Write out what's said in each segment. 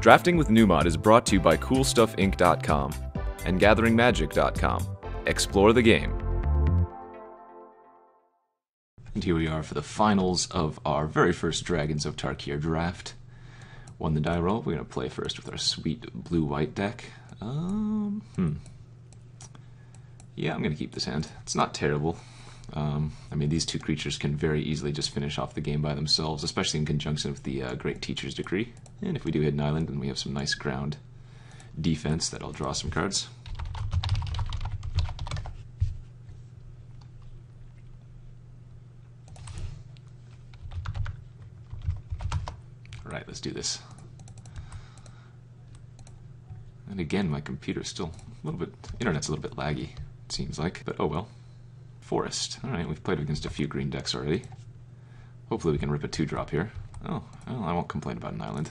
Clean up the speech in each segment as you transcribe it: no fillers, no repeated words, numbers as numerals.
Drafting with Numot is brought to you by CoolStuffInc.com and GatheringMagic.com. Explore the game. And here we are for the finals of our very first Dragons of Tarkir draft. Won the die roll. We're going to play first with our sweet blue-white deck. Yeah, I'm going to keep this hand. It's not terrible. I mean, these two creatures can very easily just finish off the game by themselves, especially in conjunction with the Great Teacher's Decree. And if we do hit an island, then we have some nice ground defense that'll draw some cards. Alright, let's do this. And again, my computer's still a little bit... Internet's a little bit laggy, it seems like, but oh well. Forest. Alright, we've played against a few green decks already. Hopefully we can rip a 2-drop here. Oh, well, I won't complain about an island.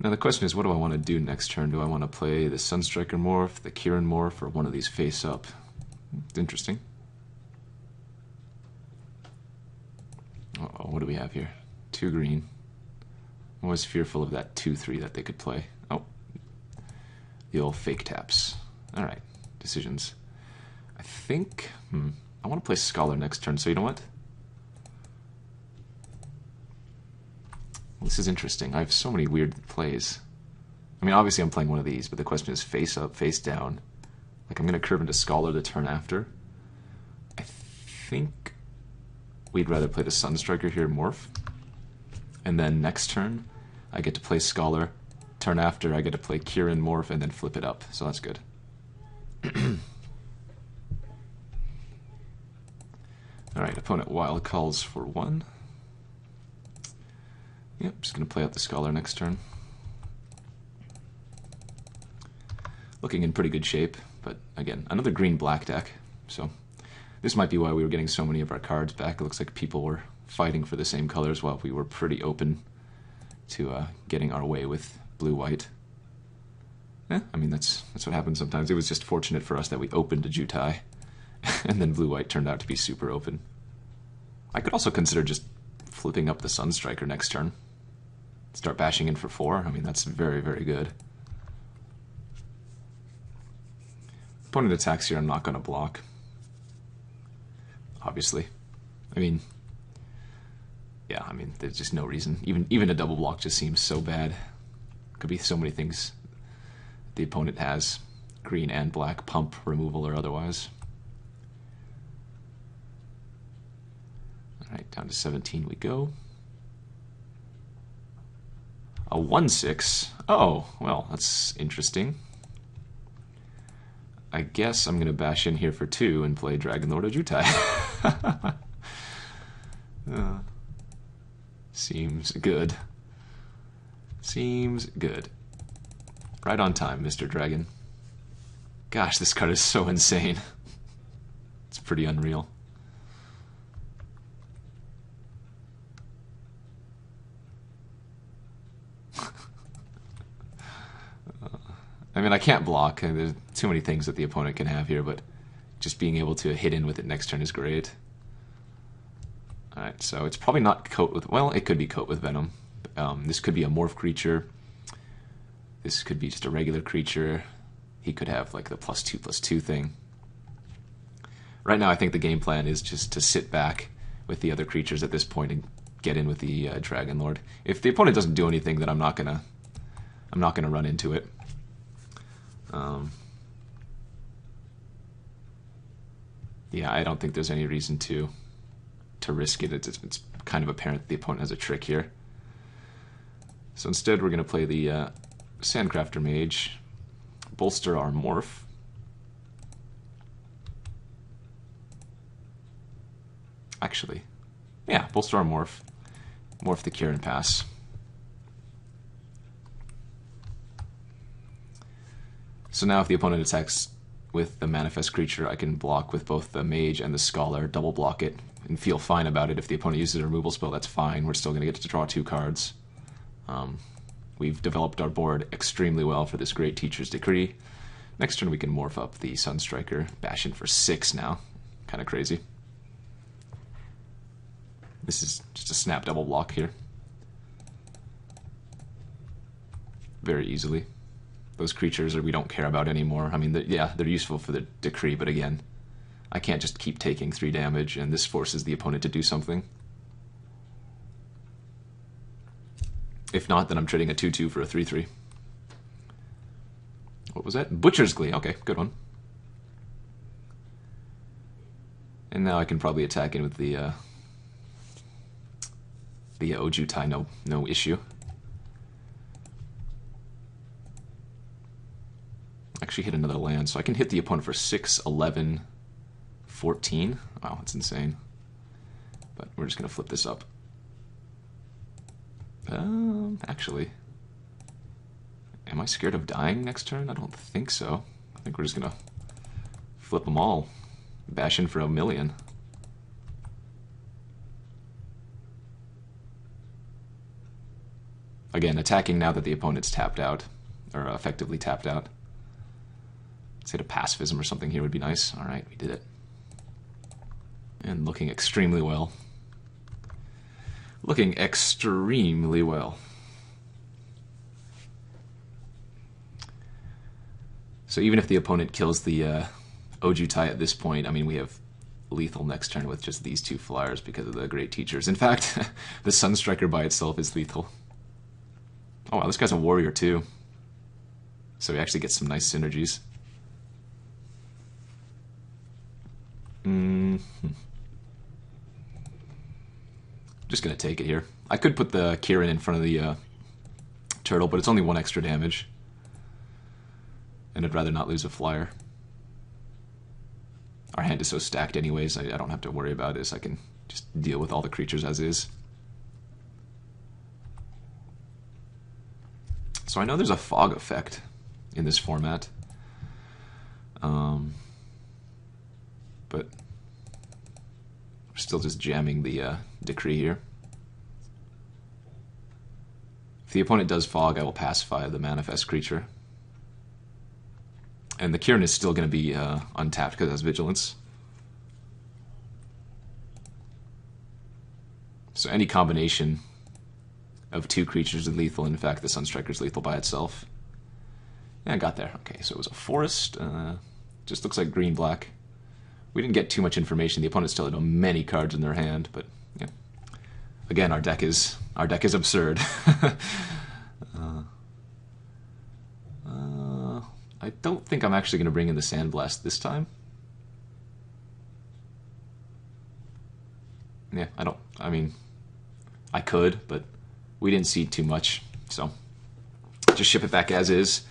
Now the question is, what do I want to do next turn? Do I want to play the Sunstriker morph, the Kirin morph, or one of these face up? It's interesting. Uh-oh, what do we have here? 2 green. I'm always fearful of that 2-3 that they could play. Oh. The old fake taps. Alright, decisions. I think, I want to play Scholar next turn, so you know what? This is interesting. I have so many weird plays. I mean, obviously I'm playing one of these, but the question is face up, face down. Like, I'm going to curve into Scholar the turn after. I think we'd rather play the Sunstriker here, morph. And then next turn, I get to play Scholar. Turn after, I get to play Kirin, morph, and then flip it up. So that's good. Alright, opponent wild calls for 1. Yep, just going to play out the Scholar next turn. Looking in pretty good shape, but again, another green-black deck. So this might be why we were getting so many of our cards back. It looks like people were fighting for the same colors while we were pretty open to getting our way with blue-white. I mean, that's what happens sometimes. It was just fortunate for us that we opened Ojutai. And then blue-white turned out to be super open. I could also consider just flipping up the Sunstriker next turn. Start bashing in for 4. I mean, that's very, very good. Opponent attacks here, I'm not going to block. Obviously. I mean, yeah, I mean, there's just no reason. Even a double block just seems so bad. Could be so many things the opponent has. Green and black, pump, removal, or otherwise. Alright, down to 17 we go. A 1/6. Oh, well, that's interesting. I guess I'm going to bash in here for 2 and play Dragonlord Ojutai. Seems good. Seems good. Right on time, Mr. Dragon. Gosh, this card is so insane. It's pretty unreal. I mean, I can't block. There's too many things that the opponent can have here, but just being able to hit in with it next turn is great. Alright, so it's probably not coat with... Well, it could be coat with Venom. This could be a morph creature. This could be just a regular creature. He could have, like, the +2/+2 thing. Right now, I think the game plan is just to sit back with the other creatures at this point and get in with the Dragonlord. If the opponent doesn't do anything, then I'm not gonna run into it. Yeah, I don't think there's any reason to risk it. It's kind of apparent that the opponent has a trick here. So instead, we're going to play the Sandcrafter Mage, bolster our morph. Actually, yeah, bolster our morph, morph the Kirin pass. So now if the opponent attacks with the manifest creature, I can block with both the Mage and the Scholar, double block it, and feel fine about it. If the opponent uses a removal spell, that's fine. We're still going to get to draw 2 cards. We've developed our board extremely well for this Great Teacher's Decree. Next turn we can morph up the Sunstriker, bash in for 6 now. Kind of crazy. This is just a snap double block here. very easily. Those creatures we don't care about anymore. I mean, they're useful for the decree, but again, I can't just keep taking 3 damage, and this forces the opponent to do something. If not, then I'm trading a 2/2 for a 3/3. What was that? Butcher's Glee. Okay, good one. And now I can probably attack in with the Ojutai, no issue. Actually hit another land, so I can hit the opponent for 6, 11, 14. Wow, that's insane. But we're just going to flip this up. Actually, am I scared of dying next turn? I don't think so. I think we're just going to flip them all. Bash in for 1,000,000. Again, attacking now that the opponent's tapped out, or effectively tapped out. Let's hit a Pacifism or something here would be nice. Alright, we did it. And looking extremely well. Looking extremely well. So even if the opponent kills the Ojutai at this point, I mean, we have lethal next turn with just these 2 flyers because of the great teachers. In fact, the Sunstriker by itself is lethal. Oh wow, this guy's a warrior too. So he actually gets some nice synergies. Just gonna take it here. I could put the Kirin in front of the turtle, but it's only 1 extra damage. And I'd rather not lose a flyer. Our hand is so stacked anyways, I don't have to worry about this. I can just deal with all the creatures as is. So I know there's a fog effect in this format. But we're still just jamming the decree here. If the opponent does fog, I will pacify the manifest creature. And the Kirin is still going to be untapped because it has vigilance. So any combination of 2 creatures is lethal. In fact, the Sunstriker is lethal by itself. Yeah, I got there. Okay, so it was a forest. Just looks like green-black. We didn't get too much information. The opponent still had many cards in their hand, but yeah. Again, our deck is absurd. I don't think I'm actually going to bring in the Sandblast this time. Yeah, I mean, I could, but we didn't see too much, so just ship it back as is.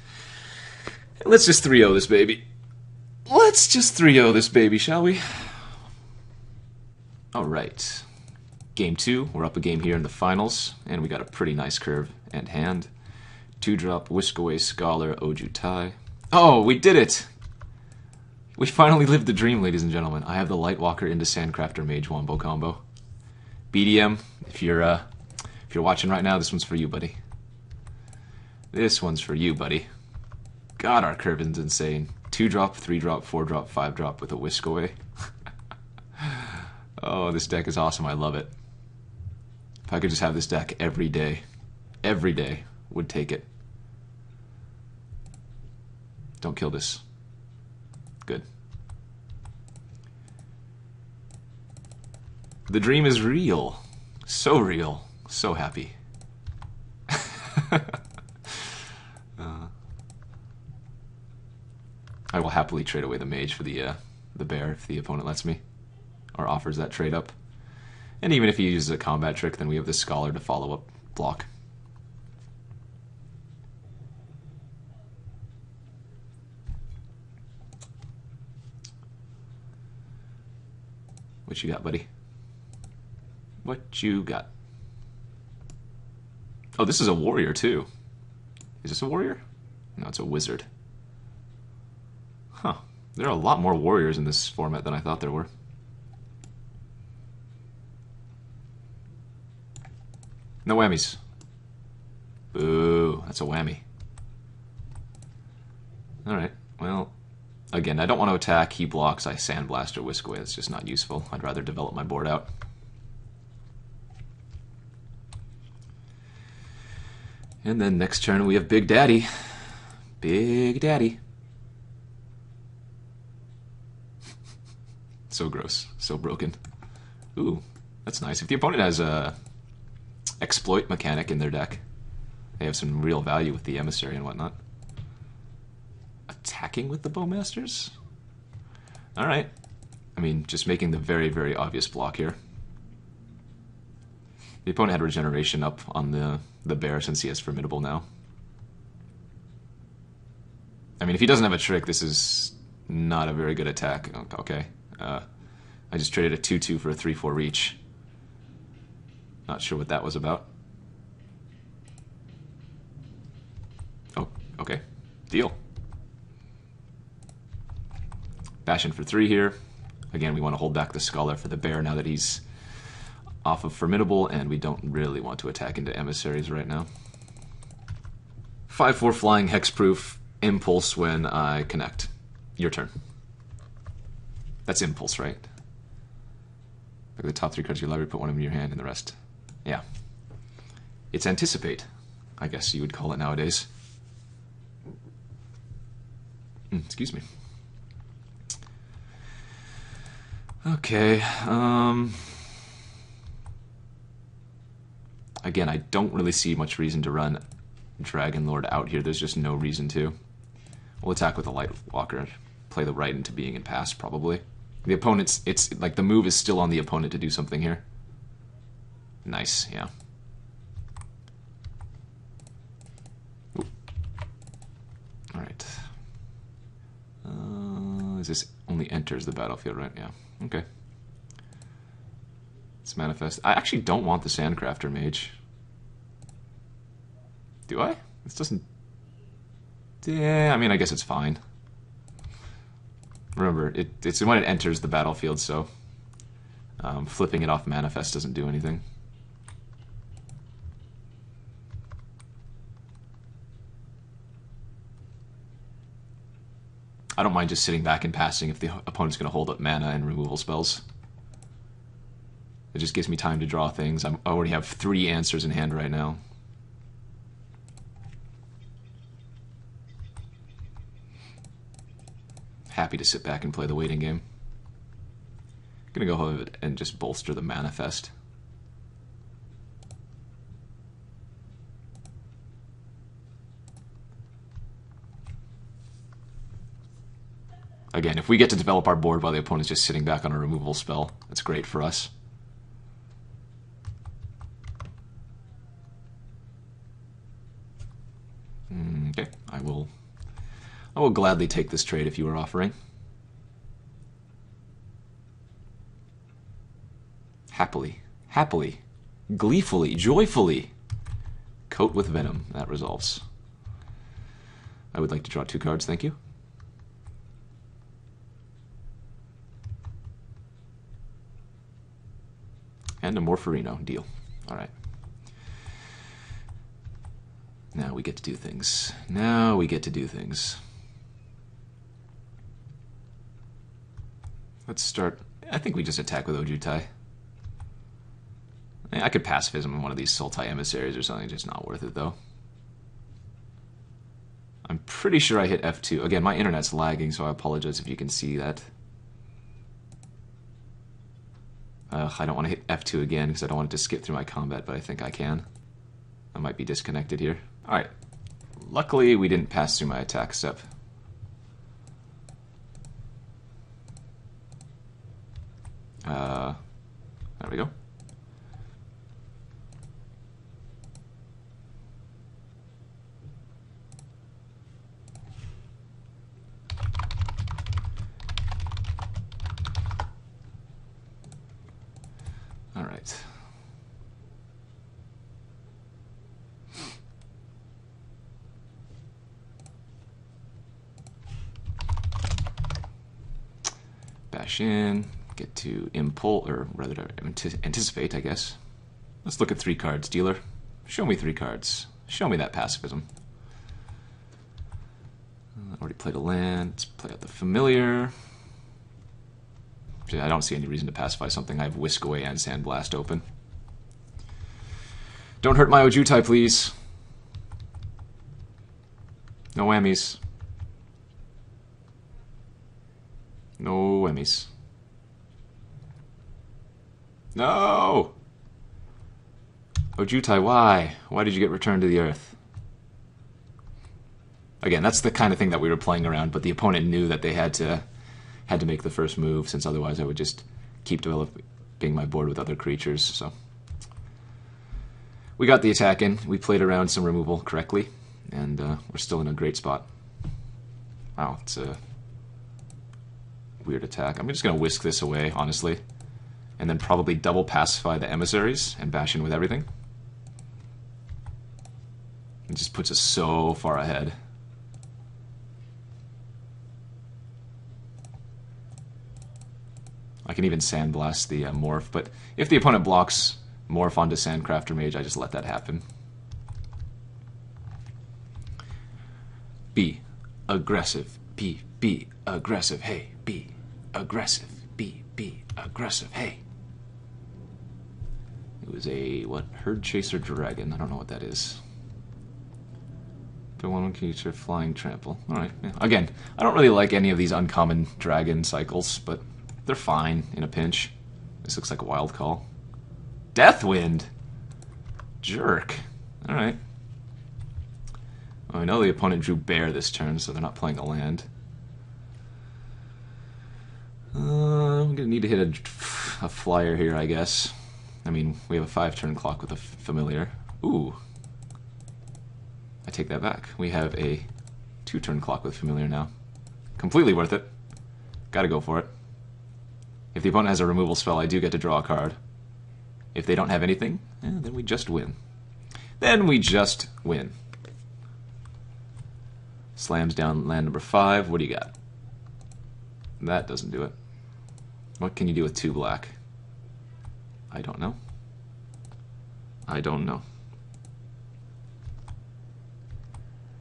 Let's just 3-0 this baby. Let's just 3-0 this baby, shall we? Alright. Game 2, we're up a game here in the finals, and we got a pretty nice curve and hand. 2-drop, Whisk Away, Scholar, Ojutai. Oh, we did it! We finally lived the dream, ladies and gentlemen. I have the Lightwalker into Sandcrafter Mage wombo combo. BDM, if you're watching right now, this one's for you, buddy. This one's for you, buddy. God, our curve is insane. 2-drop, 3-drop, 4-drop, 5-drop with a Whisk Away. Oh, this deck is awesome. I love it. If I could just have this deck every day, would take it. Don't kill this. Good. The dream is real. So real. So happy. I will happily trade away the mage for the bear if the opponent lets me, or offers that trade up. And even if he uses a combat trick, then we have the Scholar to follow up block. What you got, buddy? What you got? Oh, this is a warrior, too. Is this a warrior? No, it's a wizard. Huh. There are a lot more warriors in this format than I thought there were. No whammies. Boo. That's a whammy. Alright, well, again, I don't want to attack. He blocks. I Sandblast or Whisk Away. That's just not useful. I'd rather develop my board out. And then next turn we have Big Daddy. Big Daddy. So gross. So broken. Ooh, that's nice. If the opponent has a exploit mechanic in their deck, they have some real value with the Emissary and whatnot. Attacking with the Bowmasters? Alright. I mean, just making the very, very obvious block here. The opponent had Regeneration up on the bear since he has Formidable now. I mean, if he doesn't have a trick, this is not a very good attack. Okay. I just traded a 2-2 for a 3-4 reach. Not sure what that was about. Oh, okay. Deal. Bash in for 3 here. Again, we want to hold back the Scholar for the bear now that he's off of Formidable, and we don't really want to attack into Emissaries right now. 5-4 flying, hexproof, impulse when I connect. Your turn. That's impulse, right? Look at the top 3 cards of your library, put one of them in your hand and the rest. Yeah. It's anticipate, I guess you would call it nowadays. Excuse me. Okay, again, I don't really see much reason to run Dragonlord out here. There's just no reason to. We'll attack with a Lightwalker, play the right into being and pass, probably. The opponent's, it's like the move is still on the opponent to do something here. Nice, yeah. Ooh. All right. Is this only enters the battlefield, right? Yeah. Okay. Let's manifest. I actually don't want the Sandcrafter Mage. Do I? This doesn't... Yeah, I mean, I guess it's fine. Remember, it's when it enters the battlefield, so flipping it off manifest doesn't do anything. I don't mind just sitting back and passing if the opponent's going to hold up mana and removal spells. It just gives me time to draw things. I already have 3 answers in hand right now. Happy to sit back and play the waiting game. Gonna go ahead and just bolster the manifest. Again, if we get to develop our board while the opponent's just sitting back on a removal spell, that's great for us. Okay, I will gladly take this trade if you are offering. Happily, happily, gleefully, joyfully. Coat with Venom, that resolves. I would like to draw 2 cards, thank you. And a Morpherino, deal. Alright. Now we get to do things. Now we get to do things. Let's start... I think we just attack with Ojutai. I could Pacifism in one of these Sultai Emissaries or something, just not worth it though. I'm pretty sure I hit F2. Again, my internet's lagging, so I apologize if you can see that. I don't want to hit F2 again because I don't want it to skip through my combat, but I think I can. I might be disconnected here. Alright. Luckily, we didn't pass through my attack step. There we go. All right. Bash in, get to impulse, or rather anticipate, I guess. Let's look at 3 cards, dealer. Show me 3 cards. Show me that Pacifism. Already played a land. Let's play out the familiar. I don't see any reason to pacify something. I have Whisk Away and Sandblast open. Don't hurt my Ojutai, please. No whammies. No whammies. No! Ojutai, why? Why did you get returned to the earth? Again, that's the kind of thing that we were playing around, but the opponent knew that they had to make the first move, since otherwise I would just keep developing my board with other creatures, so... We got the attack in, we played around some removal correctly, and we're still in a great spot. Wow, it's a weird attack. I'm just going to whisk this away, honestly, and then probably double pacify the emissaries and bash in with everything. It just puts us so far ahead. I can even Sandblast the morph, but if the opponent blocks morph onto Sandcrafter Mage, I just let that happen. Be aggressive. Be aggressive. Hey, be aggressive. Be aggressive. Hey. It was a, what? Herd Chaser Dragon. I don't know what that is. The one creature flying trample. Alright. Yeah. Again, I don't really like any of these uncommon dragon cycles, but they're fine in a pinch. This looks like a wild call. Deathwind! Jerk. Alright. Well, I know the opponent drew bear this turn, so they're not playing a land. I'm gonna need to hit a flyer here, I guess. I mean, we have a 5-turn clock with a familiar. Ooh. I take that back. We have a 2-turn clock with familiar now. Completely worth it. Gotta go for it. If the opponent has a removal spell, I do get to draw a card. If they don't have anything, then we just win. Then we just win. Slams down land number 5. What do you got? That doesn't do it. What can you do with 2 black? I don't know. I don't know.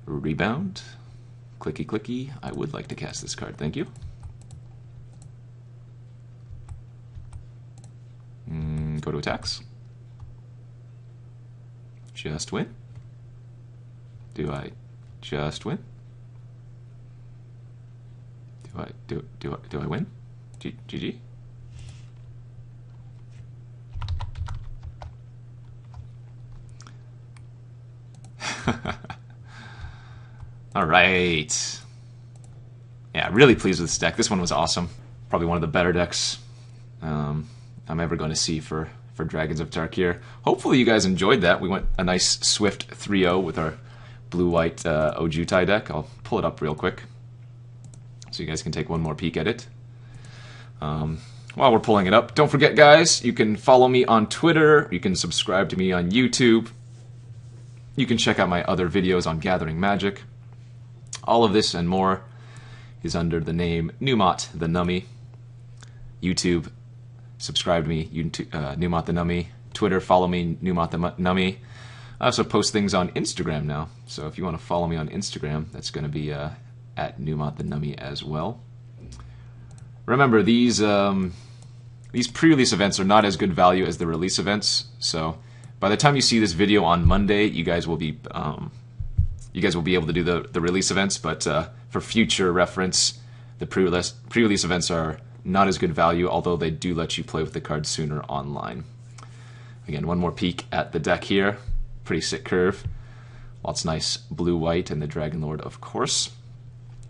Rebound. Clicky clicky. I would like to cast this card. Thank you. Go to attacks. Just win. Do I just win? Do I win? GG. All right. Yeah, really pleased with this deck. This one was awesome. Probably one of the better decks I'm ever going to see for Dragons of Tarkir. Hopefully you guys enjoyed that. We went a nice swift 3-0 with our blue-white Ojutai deck. I'll pull it up real quick so you guys can take one more peek at it. While we're pulling it up, don't forget, guys, you can follow me on Twitter. You can subscribe to me on YouTube. You can check out my other videos on Gathering Magic. All of this and more is under the name Numot the Nummy. YouTube, subscribe to me, Numot the Nummy. Twitter, follow me, Numot the Nummy. I also post things on Instagram now, so if you want to follow me on Instagram, that's going to be at Numot the Nummy as well. Remember, these pre-release events are not as good value as the release events, so by the time you see this video on Monday, you guys will be able to do the release events, but for future reference, the pre-release events are not as good value, although they do let you play with the cards sooner online. Again, one more peek at the deck here. Pretty sick curve. Lots of nice blue-white and the Dragonlord, of course.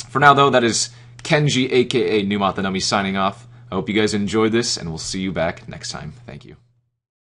For now, though, that is Kenji, a.k.a. Numot the Nummy, signing off. I hope you guys enjoyed this, and we'll see you back next time. Thank you.